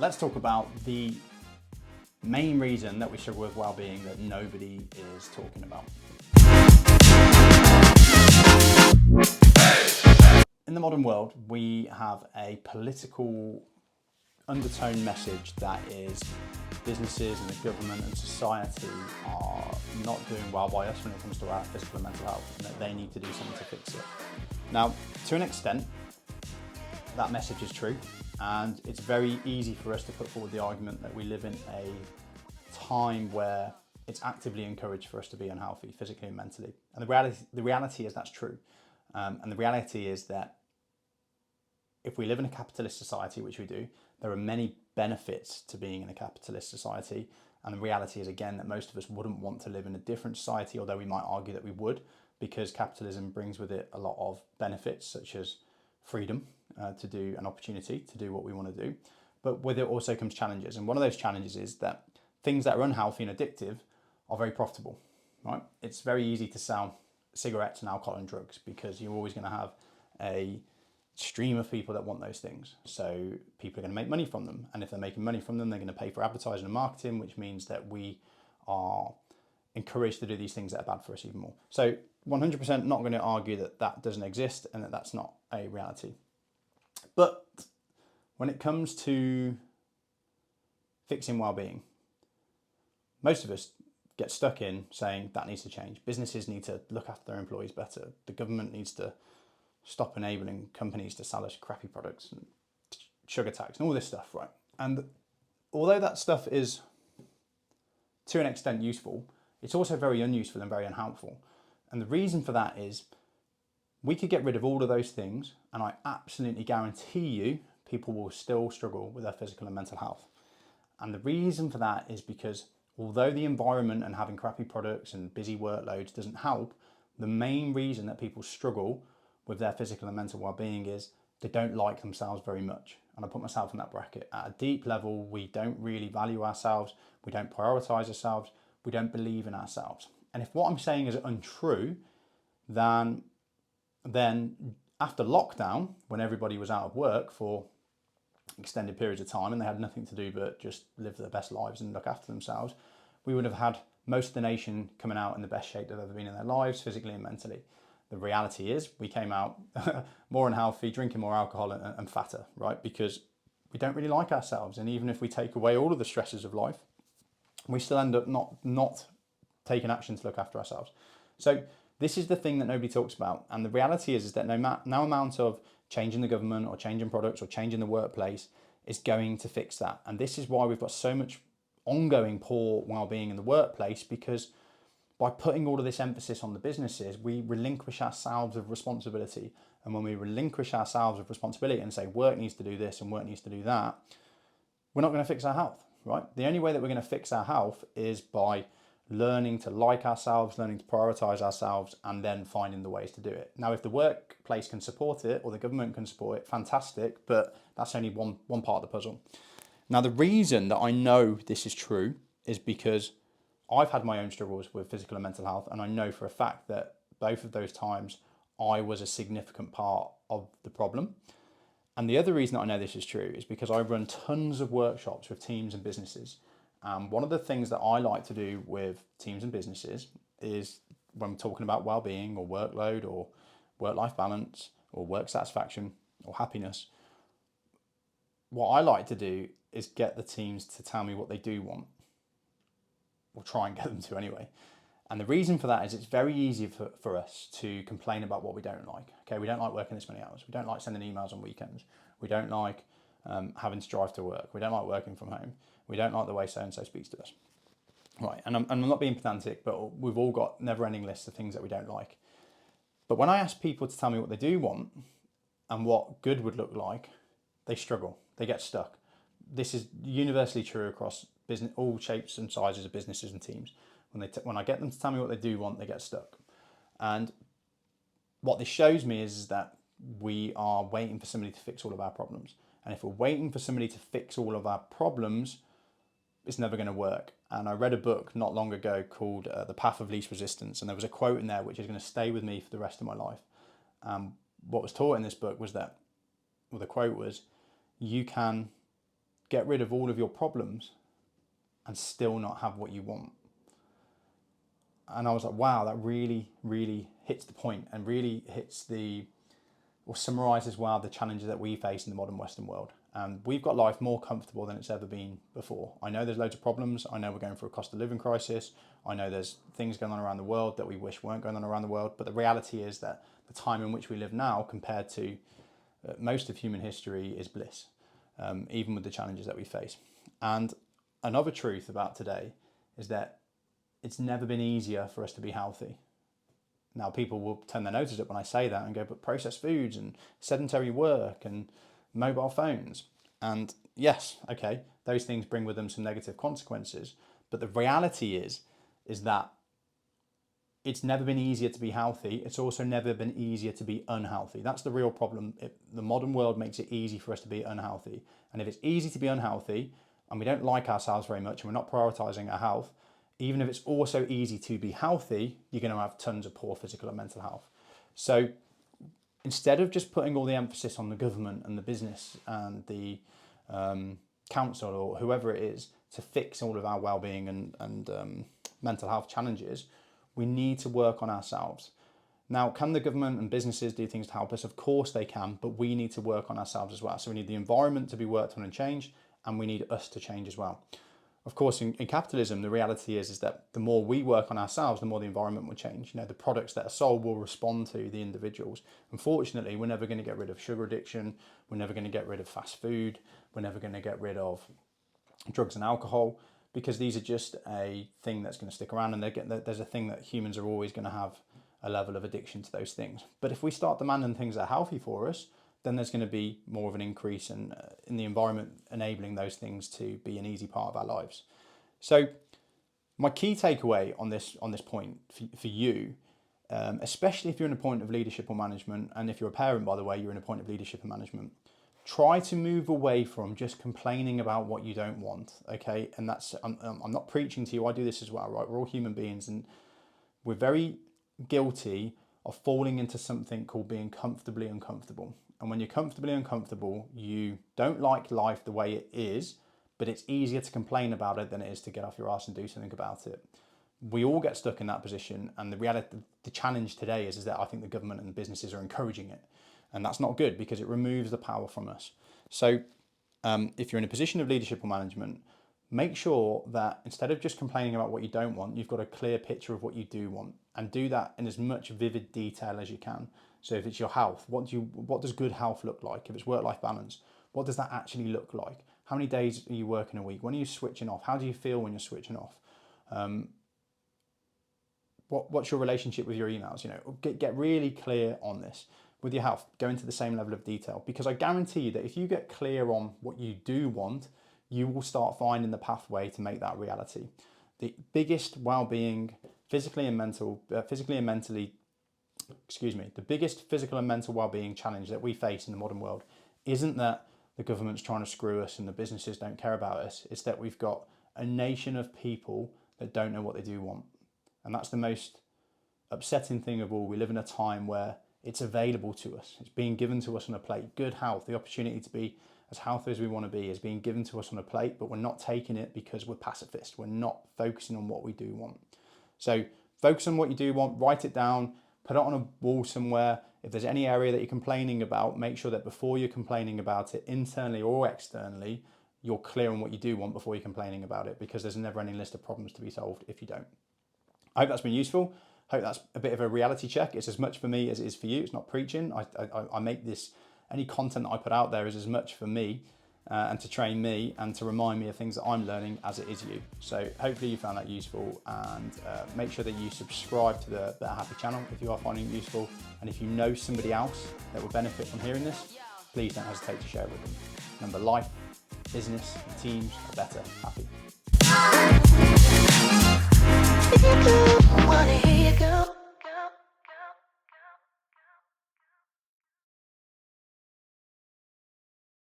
let's talk about the main reason that we struggle with well-being that nobody is talking about. In the modern world, we have a political undertone message that is businesses and the government and society are not doing well by us when it comes to our physical and mental health, and that they need to do something to fix it. Now, to an extent, that message is true, and it's very easy for us to put forward the argument that we live in a time where it's actively encouraged for us to be unhealthy physically and mentally. And the reality is that's true. And the reality is that if we live in a capitalist society, which we do, there are many benefits to being in a capitalist society. And the reality is, again, that most of us wouldn't want to live in a different society, although we might argue that we would, because capitalism brings with it a lot of benefits, such as freedom to do an opportunity to do what we want to do. But with it also comes challenges. And one of those challenges is that things that are unhealthy and addictive are very profitable, right? It's very easy to sell cigarettes and alcohol and drugs because you're always going to have a stream of people that want those things. So people are going to make money from them. And if they're making money from them, they're going to pay for advertising and marketing, which means that we are encouraged to do these things that are bad for us even more. So 100% not going to argue that that doesn't exist and that that's not a reality. But when it comes to fixing well-being, most of us get stuck in saying that needs to change. Businesses need to look after their employees better. The government needs to stop enabling companies to sell us crappy products and sugar tax and all this stuff, right? And although that stuff is to an extent useful, it's also very unuseful and very unhelpful. And the reason for that is we could get rid of all of those things, and I absolutely guarantee you people will still struggle with their physical and mental health. And the reason for that is because although the environment and having crappy products and busy workloads doesn't help, the main reason that people struggle with their physical and mental well-being is they don't like themselves very much. And I put myself in that bracket. At a deep level, we don't really value ourselves, we don't prioritize ourselves, we don't believe in ourselves. And if what I'm saying is untrue, then after lockdown, when everybody was out of work for extended periods of time and they had nothing to do but just live their best lives and look after themselves, we would have had most of the nation coming out in the best shape they've ever been in their lives, physically and mentally. The reality is we came out more unhealthy, drinking more alcohol and fatter, right? Because we don't really like ourselves. And even if we take away all of the stresses of life, we still end up not taking action to look after ourselves. So this is the thing that nobody talks about. And the reality is that no amount of changing the government or changing products or changing the workplace is going to fix that. And this is why we've got so much ongoing poor well-being in the workplace, because by putting all of this emphasis on the businesses, we relinquish ourselves of responsibility. And when we relinquish ourselves of responsibility and say work needs to do this and work needs to do that, we're not going to fix our health, right? The only way that we're going to fix our health is by learning to like ourselves, learning to prioritize ourselves, and then finding the ways to do it. Now, if the workplace can support it or the government can support it, fantastic, but that's only one part of the puzzle. Now, the reason that I know this is true is because I've had my own struggles with physical and mental health, and I know for a fact that both of those times I was a significant part of the problem. And the other reason that I know this is true is because I run tons of workshops with teams and businesses. One of the things that I like to do with teams and businesses is when we're talking about well-being or workload or work-life balance or work satisfaction or happiness, what I like to do is get the teams to tell me what they do want, or try and get them to anyway. And the reason for that is it's very easy for us to complain about what we don't like. Okay, we don't like working this many hours. We don't like sending emails on weekends. We don't like having to drive to work. We don't like working from home. We don't like the way so-and-so speaks to us. Right, and I'm not being pedantic, but we've all got never-ending lists of things that we don't like. But when I ask people to tell me what they do want and what good would look like, they struggle. They get stuck. This is universally true across business, all shapes and sizes of businesses and teams. When I get them to tell me what they do want, they get stuck. And what this shows me is that we are waiting for somebody to fix all of our problems. And if we're waiting for somebody to fix all of our problems, it's never going to work. And I read a book not long ago called The Path of Least Resistance. And there was a quote in there which is going to stay with me for the rest of my life. What was taught in this book was that, well, the quote was, you can get rid of all of your problems and still not have what you want. And I was like, wow, that really, really hits the point and really hits or summarises well the challenges that we face in the modern Western world. And we've got life more comfortable than it's ever been before. I know there's loads of problems. I know we're going through a cost of living crisis. I know there's things going on around the world that we wish weren't going on around the world. But the reality is that the time in which we live now compared to most of human history is bliss, even with the challenges that we face. And another truth about today is that it's never been easier for us to be healthy. Now, people will turn their noses up when I say that and go, but processed foods and sedentary work and mobile phones. And yes, okay, those things bring with them some negative consequences. But the reality is that it's never been easier to be healthy. It's also never been easier to be unhealthy. That's the real problem. The modern world makes it easy for us to be unhealthy. And if it's easy to be unhealthy and we don't like ourselves very much and we're not prioritizing our health, even if it's also easy to be healthy, you're going to have tons of poor physical and mental health. So instead of just putting all the emphasis on the government and the business and the council or whoever it is to fix all of our well-being and mental health challenges, we need to work on ourselves. Now, can the government and businesses do things to help us? Of course they can, but we need to work on ourselves as well. So we need the environment to be worked on and changed, and we need us to change as well. Of course, in capitalism, the reality is that the more we work on ourselves, the more the environment will change. You know, the products that are sold will respond to the individuals. Unfortunately, we're never going to get rid of sugar addiction. We're never going to get rid of fast food. We're never going to get rid of drugs and alcohol, because these are just a thing that's going to stick around, and there's a thing that humans are always going to have a level of addiction to those things. But if we start demanding things that are healthy for us, then there's going to be more of an increase in the environment enabling those things to be an easy part of our lives. So my key takeaway on this point for you, especially if you're in a point of leadership or management, and if you're a parent, by the way, you're in a point of leadership and management, try to move away from just complaining about what you don't want, okay? And that's, I'm not preaching to you, I do this as well, right? We're all human beings, and we're very guilty of falling into something called being comfortably uncomfortable. And when you're comfortably uncomfortable, you don't like life the way it is, but it's easier to complain about it than it is to get off your ass and do something about it. We all get stuck in that position, and the challenge today is that I think the government and the businesses are encouraging it. And that's not good, because it removes the power from us. So if you're in a position of leadership or management, make sure that instead of just complaining about what you don't want, you've got a clear picture of what you do want, and do that in as much vivid detail as you can. So if it's your health, what does good health look like? If it's work-life balance, what does that actually look like? How many days are you working a week? When are you switching off? How do you feel when you're switching off? What's your relationship with your emails? You know, get really clear on this. With your health, go into the same level of detail, because I guarantee you that if you get clear on what you do want, you will start finding the pathway to make that reality. The biggest well-being, physically and mentally, the biggest physical and mental well-being challenge that we face in the modern world isn't that the government's trying to screw us and the businesses don't care about us. It's that we've got a nation of people that don't know what they do want. And that's the most upsetting thing of all. We live in a time where it's available to us. It's being given to us on a plate. Good health, the opportunity to be as healthy as we want to be is being given to us on a plate, but we're not taking it because we're pacifist. We're not focusing on what we do want. So focus on what you do want, write it down, put it on a wall somewhere. If there's any area that you're complaining about, make sure that before you're complaining about it, internally or externally, you're clear on what you do want before you're complaining about it, because there's a never-ending list of problems to be solved if you don't. I hope that's been useful. Hope that's a bit of a reality check. It's as much for me as it is for you. It's not preaching. I make this, any content that I put out there is as much for me and to train me and to remind me of things that I'm learning as it is you. So hopefully you found that useful, and make sure that you subscribe to the Better Happy channel if you are finding it useful. And if you know somebody else that would benefit from hearing this, please don't hesitate to share it with them. Remember, life, business, and teams are better happy. Wanna hear you go.